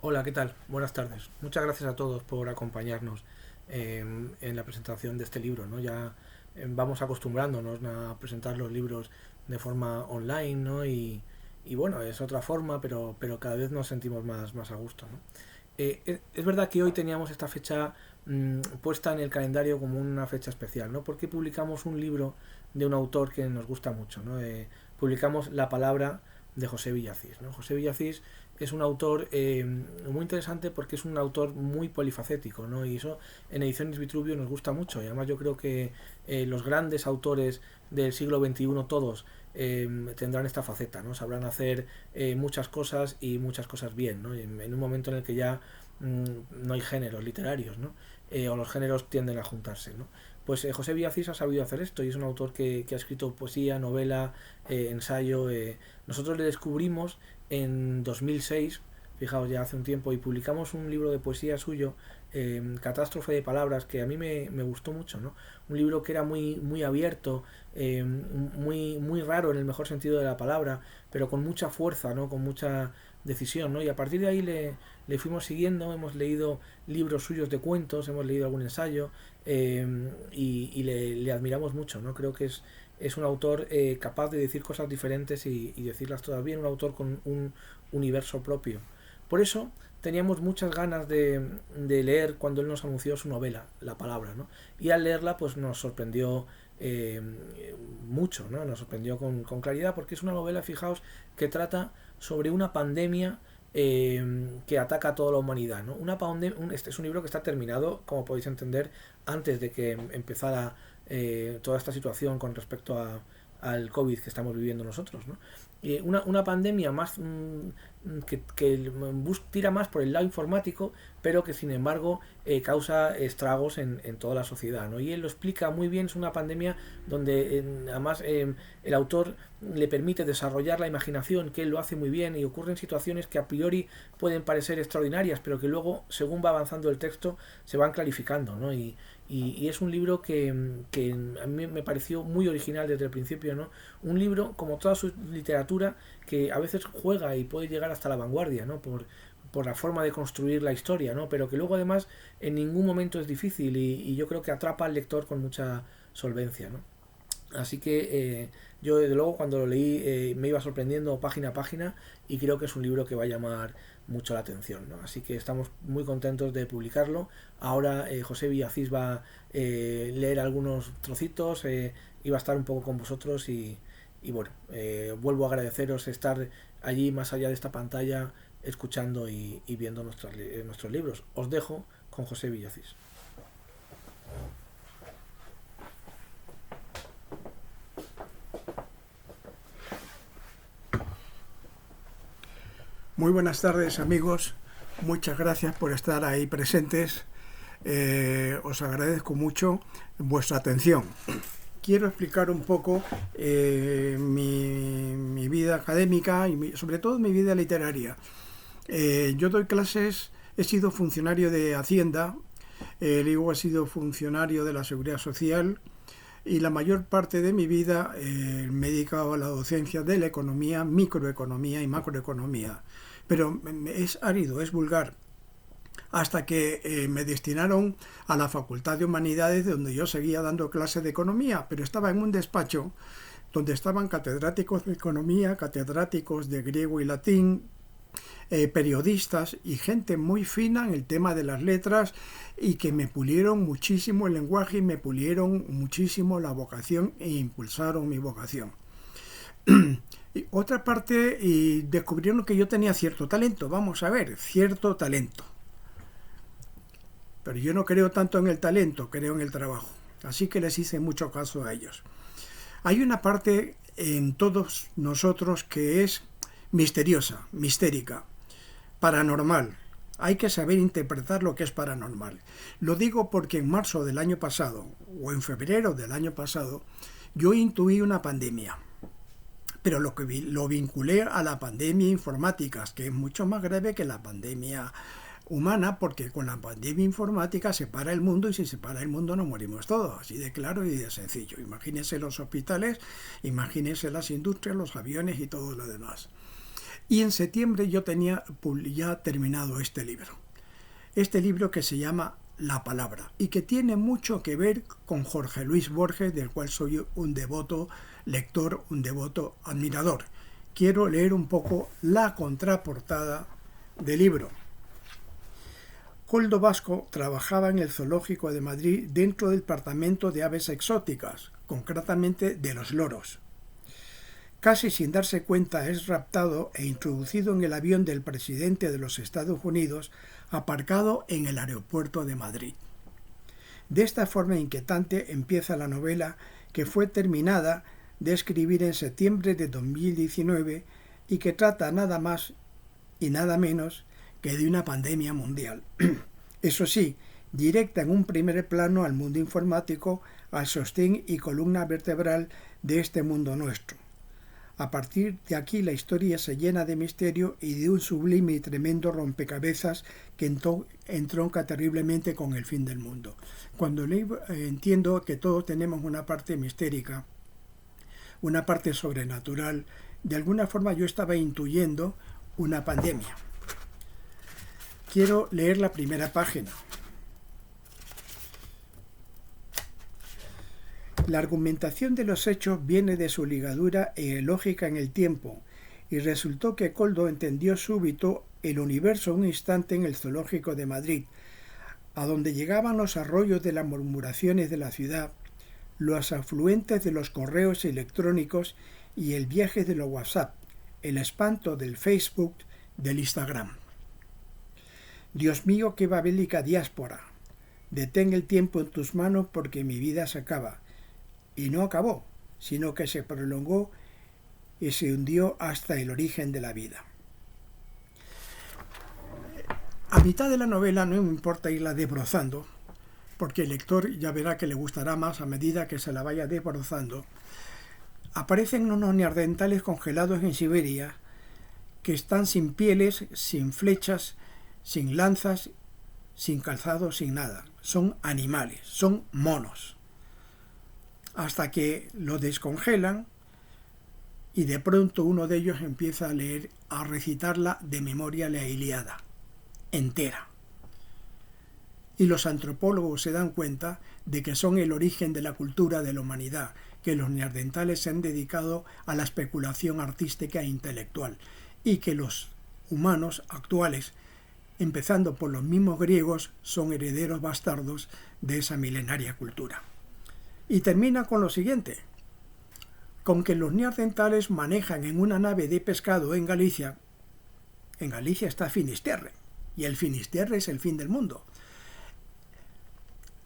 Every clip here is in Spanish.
Hola, ¿qué tal? Buenas tardes. Muchas gracias a todos por acompañarnos en la presentación de este libro, ¿no? Ya vamos acostumbrándonos, ¿no?, a presentar los libros de forma online, ¿no? Y bueno, es otra forma, pero cada vez nos sentimos más a gusto, ¿no? Es verdad que hoy teníamos esta fecha puesta en el calendario como una fecha especial, ¿no? Porque publicamos un libro de un autor que nos gusta mucho, ¿no? Publicamos La palabra de José Villacís, ¿no? José Villacís es un autor muy interesante porque es un autor muy polifacético, ¿no? Y eso en Ediciones Vitruvio nos gusta mucho. Y además yo creo que los grandes autores del siglo XXI todos tendrán esta faceta, ¿no? Sabrán hacer muchas cosas y muchas cosas bien, ¿no? En un momento en el que ya no hay géneros literarios, ¿no? O los géneros tienden a juntarse, ¿no? Pues José Villacís ha sabido hacer esto y es un autor que ha escrito poesía, novela, ensayo. Nosotros le descubrimos en 2006, fijaos, ya hace un tiempo, y publicamos un libro de poesía suyo, Catástrofe de Palabras, que a mí me gustó mucho, ¿no? Un libro que era muy abierto, muy raro en el mejor sentido de la palabra, pero con mucha fuerza, ¿no? Con mucha decisión, ¿no? Y a partir de ahí le fuimos siguiendo, hemos leído libros suyos de cuentos, hemos leído algún ensayo, y le admiramos mucho, ¿no? Creo que es un autor capaz de decir cosas diferentes y decirlas todas bien, un autor con un universo propio. Por eso teníamos muchas ganas de leer cuando él nos anunció su novela, La palabra, ¿no? Y al leerla pues nos sorprendió eh, mucho, ¿no? Nos sorprendió con claridad porque es una novela, fijaos, que trata sobre una pandemia que ataca a toda la humanidad, ¿no? Este es un libro que está terminado, como podéis entender, antes de que empezara toda esta situación con respecto al COVID que estamos viviendo nosotros, ¿no? Una pandemia más que tira más por el lado informático, pero que sin embargo causa estragos en toda la sociedad, ¿no? Y él lo explica muy bien. Es una pandemia donde además el autor le permite desarrollar la imaginación, que él lo hace muy bien, y ocurren situaciones que a priori pueden parecer extraordinarias, pero que luego, según va avanzando el texto, se van clarificando, ¿no? Y es un libro que a mí me pareció muy original desde el principio, ¿no? Un libro, como toda su literatura, que a veces juega y puede llegar hasta la vanguardia, ¿no? Por la forma de construir la historia, ¿no? Pero que luego además en ningún momento es difícil y yo creo que atrapa al lector con mucha solvencia, ¿no? Así que yo desde luego cuando lo leí me iba sorprendiendo página a página y creo que es un libro que va a llamar mucho la atención, ¿no? Así que estamos muy contentos de publicarlo. Ahora José Villacís va a leer algunos trocitos y va a estar un poco con vosotros y bueno, vuelvo a agradeceros estar allí más allá de esta pantalla escuchando y viendo nuestros libros. Os dejo con José Villacís. Muy buenas tardes, amigos. Muchas gracias por estar ahí presentes. Os agradezco mucho vuestra atención. Quiero explicar un poco mi vida académica y sobre todo mi vida literaria. Yo doy clases, he sido funcionario de Hacienda, luego he sido funcionario de la Seguridad Social y la mayor parte de mi vida me he dedicado a la docencia de la economía, microeconomía y macroeconomía. Pero es árido, es vulgar, hasta que me destinaron a la Facultad de Humanidades, donde yo seguía dando clases de economía, pero estaba en un despacho donde estaban catedráticos de economía, catedráticos de griego y latín, periodistas y gente muy fina en el tema de las letras y que me pulieron muchísimo el lenguaje y me pulieron muchísimo la vocación e impulsaron mi vocación. Y otra parte, y descubrieron que yo tenía cierto talento, vamos a ver, cierto talento. Pero yo no creo tanto en el talento, creo en el trabajo. Así que les hice mucho caso a ellos. Hay una parte en todos nosotros que es misteriosa, mistérica, paranormal. Hay que saber interpretar lo que es paranormal. Lo digo porque en marzo del año pasado, o en febrero del año pasado, yo intuí una pandemia. Pero lo vinculé a la pandemia informática, que es mucho más grave que la pandemia humana, porque con la pandemia informática se para el mundo y si se para el mundo nos morimos todos, así de claro y de sencillo. Imagínense los hospitales, imagínense las industrias, los aviones y todo lo demás. Y en septiembre yo tenía ya terminado este libro. Este libro que se llama La Palabra y que tiene mucho que ver con Jorge Luis Borges, del cual soy un devoto lector, un devoto admirador. Quiero leer un poco la contraportada del libro. Koldo Vasco trabajaba en el Zoológico de Madrid dentro del departamento de aves exóticas, concretamente de los loros. Casi sin darse cuenta es raptado e introducido en el avión del presidente de los Estados Unidos aparcado en el aeropuerto de Madrid. De esta forma inquietante empieza la novela, que fue terminada de escribir en septiembre de 2019 y que trata nada más y nada menos que de una pandemia mundial. Eso sí, directa en un primer plano al mundo informático, al sostén y columna vertebral de este mundo nuestro. A partir de aquí la historia se llena de misterio y de un sublime y tremendo rompecabezas que entronca terriblemente con el fin del mundo. Cuando leo, entiendo que todos tenemos una parte mistérica, una parte sobrenatural. De alguna forma yo estaba intuyendo una pandemia. Quiero leer la primera página. La argumentación de los hechos viene de su ligadura lógica en el tiempo, y resultó que Koldo entendió súbito el universo un instante en el Zoológico de Madrid, a donde llegaban los arroyos de las murmuraciones de la ciudad, los afluentes de los correos electrónicos y el viaje de los WhatsApp, el espanto del Facebook, del Instagram. Dios mío, qué babélica diáspora. Detén el tiempo en tus manos porque mi vida se acaba. Y no acabó, sino que se prolongó y se hundió hasta el origen de la vida. A mitad de la novela no me importa irla desbrozando, porque el lector ya verá que le gustará más a medida que se la vaya desbrozando. Aparecen unos neandertales congelados en Siberia que están sin pieles, sin flechas, sin lanzas, sin calzado, sin nada. Son animales, son monos. Hasta que lo descongelan y de pronto uno de ellos empieza a recitarla de memoria la Ilíada, entera. Y los antropólogos se dan cuenta de que son el origen de la cultura de la humanidad, que los neandertales se han dedicado a la especulación artística e intelectual, y que los humanos actuales, empezando por los mismos griegos, son herederos bastardos de esa milenaria cultura. Y termina con lo siguiente: con que los neandertales manejan en una nave de pescado en Galicia está Finisterre, y el Finisterre es el fin del mundo.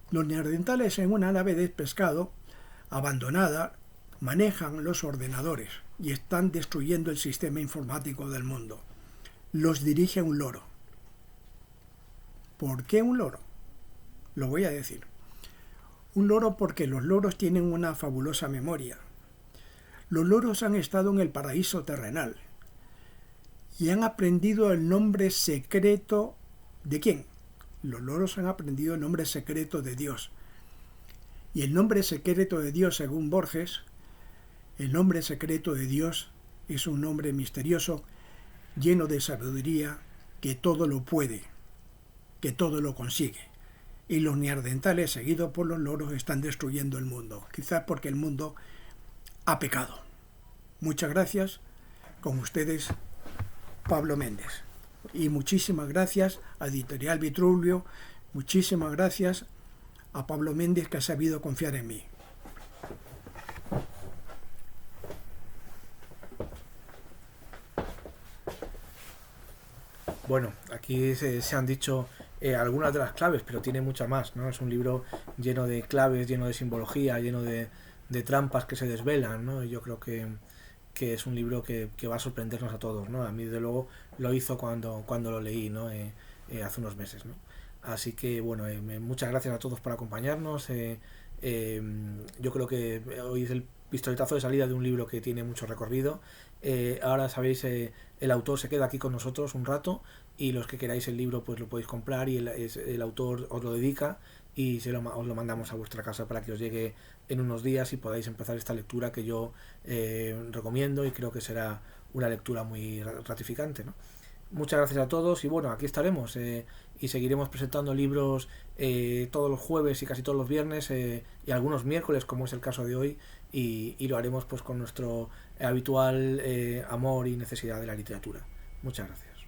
Los neandertales en una nave de pescado abandonada manejan los ordenadores y están destruyendo el sistema informático del mundo. Los dirige un loro. ¿Por qué un loro? Lo voy a decir. Un loro porque los loros tienen una fabulosa memoria. Los loros han estado en el paraíso terrenal y han aprendido el nombre secreto ¿de quién? Los loros han aprendido el nombre secreto de Dios. Y el nombre secreto de Dios, según Borges, el nombre secreto de Dios es un nombre misterioso, lleno de sabiduría, que todo lo puede, que todo lo consigue. Y los neandertales, seguidos por los loros, están destruyendo el mundo, quizás porque el mundo ha pecado. Muchas gracias. Con ustedes, Pablo Méndez. Y muchísimas gracias a Editorial Vitruvio, muchísimas gracias a Pablo Méndez, que ha sabido confiar en mí. Bueno, aquí se han dicho algunas de las claves, pero tiene muchas más, ¿no? Es un libro lleno de claves, lleno de simbología, lleno de trampas que se desvelan, ¿no? Y yo creo que es un libro que va a sorprendernos a todos, ¿no? A mí, desde luego, lo hizo cuando lo leí, ¿no? Hace unos meses, ¿no? Así que, bueno, muchas gracias a todos por acompañarnos. Yo creo que hoy es el pistoletazo de salida de un libro que tiene mucho recorrido. Ahora, sabéis, el autor se queda aquí con nosotros un rato, y los que queráis el libro pues lo podéis comprar, y el autor os lo dedica y os lo mandamos a vuestra casa para que os llegue en unos días y podáis empezar esta lectura que yo recomiendo, y creo que será una lectura muy gratificante, ¿no? Muchas gracias a todos y bueno, aquí estaremos y seguiremos presentando libros todos los jueves y casi todos los viernes y algunos miércoles, como es el caso de hoy, y lo haremos pues con nuestro habitual amor y necesidad de la literatura. Muchas gracias.